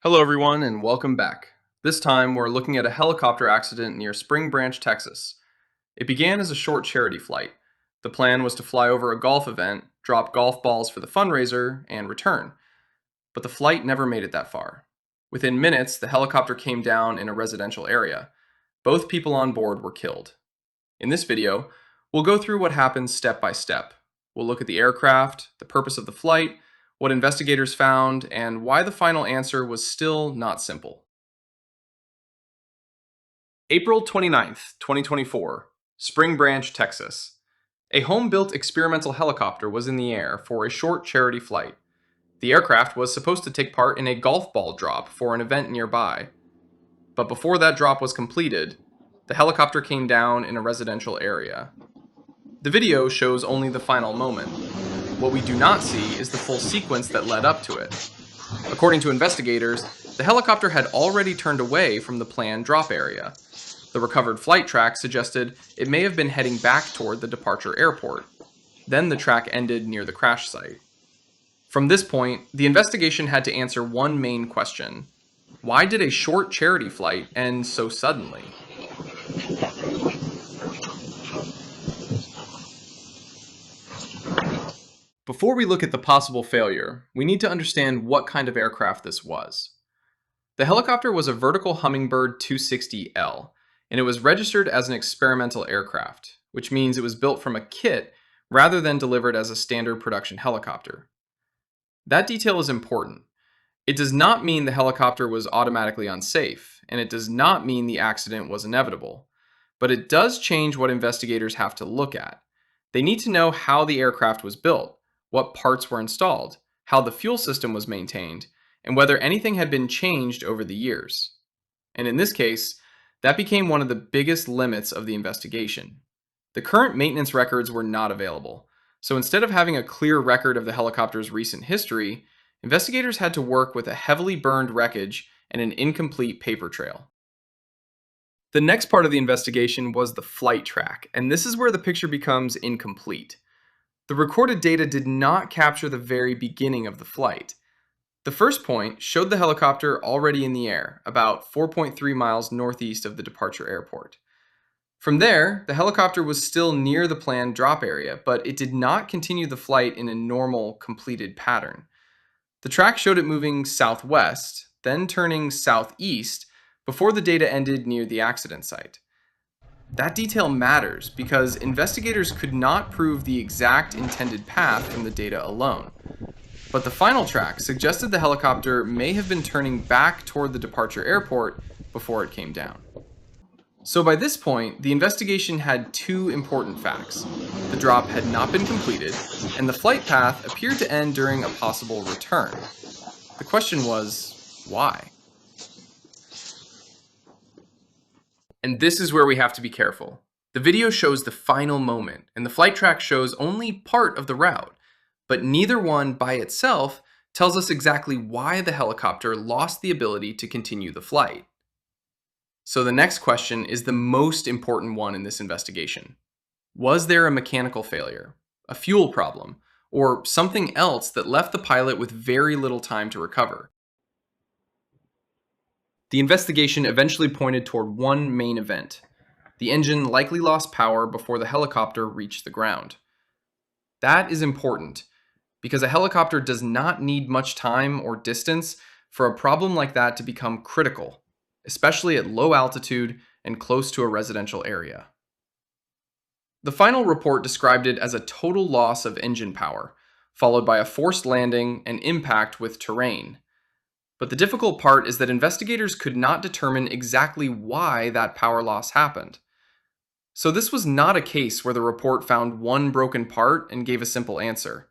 Hello everyone and welcome back. This time we're looking at a helicopter accident near Spring Branch, Texas. It began as a short charity flight. The plan was to fly over a golf event, drop golf balls for the fundraiser, and return. But the flight never made it that far. Within minutes, the helicopter came down in a residential area. Both people on board were killed. In this video, we'll go through what happened step by step. We'll look at the aircraft, the purpose of the flight, what investigators found, and why the final answer was still not simple. April 29th, 2024, Spring Branch, Texas. A home-built experimental helicopter was in the air for a short charity flight. The aircraft was supposed to take part in a golf ball drop for an event nearby. But before that drop was completed, the helicopter came down in a residential area. The video shows only the final moment. What we do not see is the full sequence that led up to it. According to investigators, the helicopter had already turned away from the planned drop area. The recovered flight track suggested it may have been heading back toward the departure airport. Then the track ended near the crash site. From this point, the investigation had to answer one main question. Why did a short charity flight end so suddenly? Before we look at the possible failure, we need to understand what kind of aircraft this was. The helicopter was a vertical Hummingbird 260L, and it was registered as an experimental aircraft, which means it was built from a kit rather than delivered as a standard production helicopter. That detail is important. It does not mean the helicopter was automatically unsafe, and it does not mean the accident was inevitable, but it does change what investigators have to look at. They need to know how the aircraft was built, what parts were installed, how the fuel system was maintained, and whether anything had been changed over the years. And in this case, that became one of the biggest limits of the investigation. The current maintenance records were not available, so instead of having a clear record of the helicopter's recent history, investigators had to work with a heavily burned wreckage and an incomplete paper trail. The next part of the investigation was the flight track, and this is where the picture becomes incomplete. The recorded data did not capture the very beginning of the flight. The first point showed the helicopter already in the air, about 4.3 miles northeast of the departure airport. From there, the helicopter was still near the planned drop area, but it did not continue the flight in a normal, completed pattern. The track showed it moving southwest, then turning southeast, before the data ended near the accident site. That detail matters because investigators could not prove the exact intended path from the data alone. But the final track suggested the helicopter may have been turning back toward the departure airport before it came down. So by this point, the investigation had two important facts. The drop had not been completed, and the flight path appeared to end during a possible return. The question was, why? And this is where we have to be careful. The video shows the final moment, and the flight track shows only part of the route, but neither one by itself tells us exactly why the helicopter lost the ability to continue the flight. So the next question is the most important one in this investigation. Was there a mechanical failure, a fuel problem, or something else that left the pilot with very little time to recover? The investigation eventually pointed toward one main event. The engine likely lost power before the helicopter reached the ground. That is important because a helicopter does not need much time or distance for a problem like that to become critical, especially at low altitude and close to a residential area. The final report described it as a total loss of engine power, followed by a forced landing and impact with terrain. But the difficult part is that investigators could not determine exactly why that power loss happened. So this was not a case where the report found one broken part and gave a simple answer.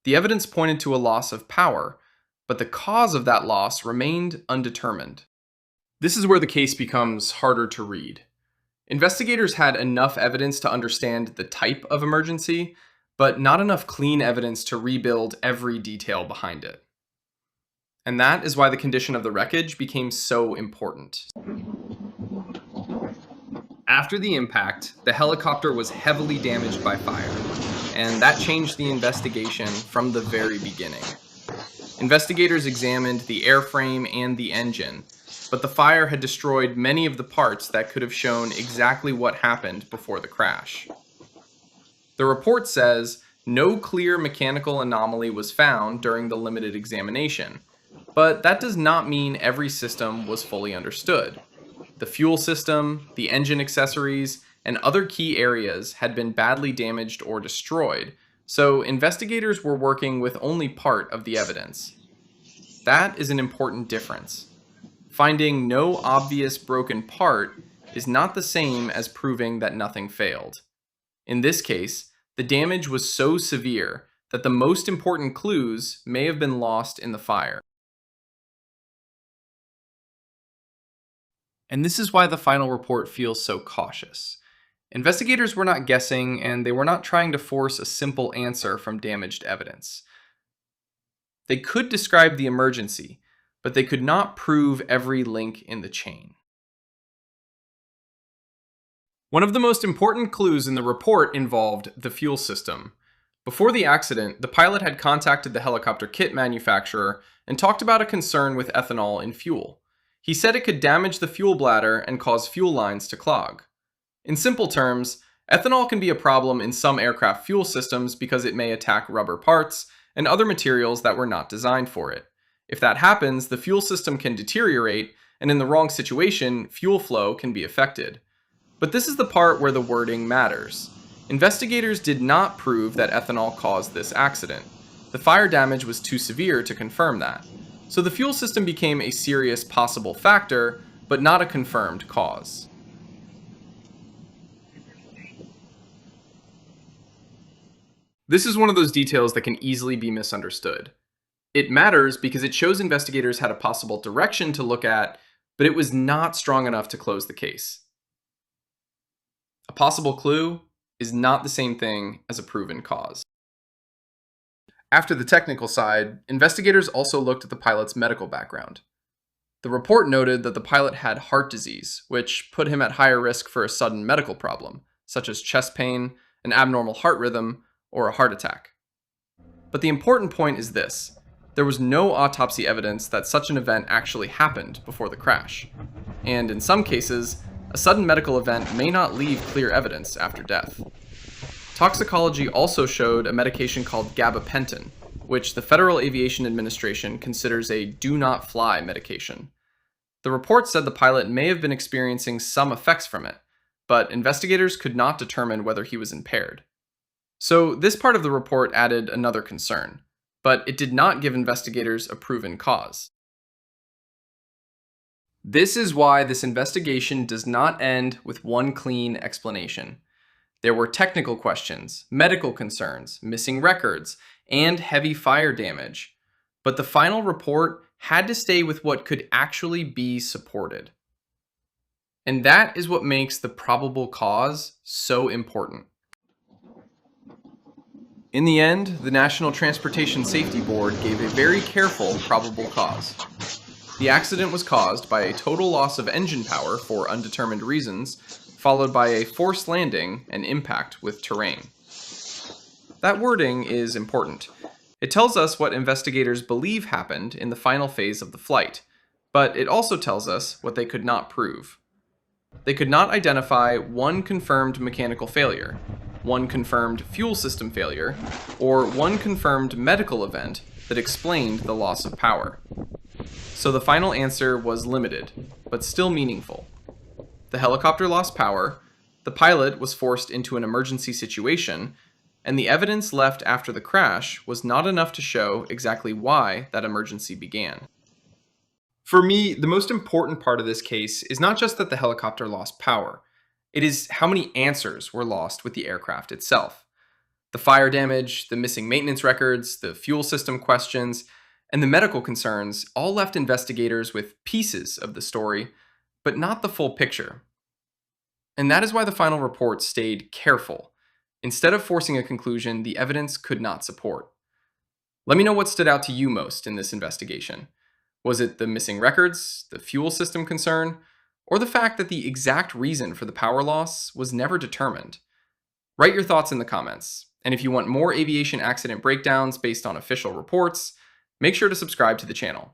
The evidence pointed to a loss of power, but the cause of that loss remained undetermined. This is where the case becomes harder to read. Investigators had enough evidence to understand the type of emergency, but not enough clean evidence to rebuild every detail behind it. And that is why the condition of the wreckage became so important. After the impact, the helicopter was heavily damaged by fire, and that changed the investigation from the very beginning. Investigators examined the airframe and the engine, but the fire had destroyed many of the parts that could have shown exactly what happened before the crash. The report says no clear mechanical anomaly was found during the limited examination, but that does not mean every system was fully understood. The fuel system, the engine accessories, and other key areas had been badly damaged or destroyed, so investigators were working with only part of the evidence. That is an important difference. Finding no obvious broken part is not the same as proving that nothing failed. In this case, the damage was so severe that the most important clues may have been lost in the fire. And this is why the final report feels so cautious. Investigators were not guessing, and they were not trying to force a simple answer from damaged evidence. They could describe the emergency, but they could not prove every link in the chain. One of the most important clues in the report involved the fuel system. Before the accident, the pilot had contacted the helicopter kit manufacturer and talked about a concern with ethanol in fuel. He said it could damage the fuel bladder and cause fuel lines to clog. In simple terms, ethanol can be a problem in some aircraft fuel systems because it may attack rubber parts and other materials that were not designed for it. If that happens, the fuel system can deteriorate, and in the wrong situation, fuel flow can be affected. But this is the part where the wording matters. Investigators did not prove that ethanol caused this accident. The fire damage was too severe to confirm that. So the fuel system became a serious possible factor, but not a confirmed cause. This is one of those details that can easily be misunderstood. It matters because it shows investigators had a possible direction to look at, but it was not strong enough to close the case. A possible clue is not the same thing as a proven cause. After the technical side, investigators also looked at the pilot's medical background. The report noted that the pilot had heart disease, which put him at higher risk for a sudden medical problem, such as chest pain, an abnormal heart rhythm, or a heart attack. But the important point is this: there was no autopsy evidence that such an event actually happened before the crash. And in some cases, a sudden medical event may not leave clear evidence after death. Toxicology also showed a medication called gabapentin, which the Federal Aviation Administration considers a do-not-fly medication. The report said the pilot may have been experiencing some effects from it, but investigators could not determine whether he was impaired. So this part of the report added another concern, but it did not give investigators a proven cause. This is why this investigation does not end with one clean explanation. There were technical questions, medical concerns, missing records, and heavy fire damage. But the final report had to stay with what could actually be supported. And that is what makes the probable cause so important. In the end, the National Transportation Safety Board gave a very careful probable cause. The accident was caused by a total loss of engine power for undetermined reasons, followed by a forced landing and impact with terrain. That wording is important. It tells us what investigators believe happened in the final phase of the flight, but it also tells us what they could not prove. They could not identify one confirmed mechanical failure, one confirmed fuel system failure, or one confirmed medical event that explained the loss of power. So the final answer was limited, but still meaningful. The helicopter lost power, the pilot was forced into an emergency situation, and the evidence left after the crash was not enough to show exactly why that emergency began. For me, the most important part of this case is not just that the helicopter lost power. It is how many answers were lost with the aircraft itself. The fire damage, the missing maintenance records, the fuel system questions, and the medical concerns all left investigators with pieces of the story, but not the full picture. And that is why the final report stayed careful. Instead of forcing a conclusion the evidence could not support. Let me know what stood out to you most in this investigation. Was it the missing records, the fuel system concern, or the fact that the exact reason for the power loss was never determined? Write your thoughts in the comments, and if you want more aviation accident breakdowns based on official reports, Make sure to subscribe to the channel.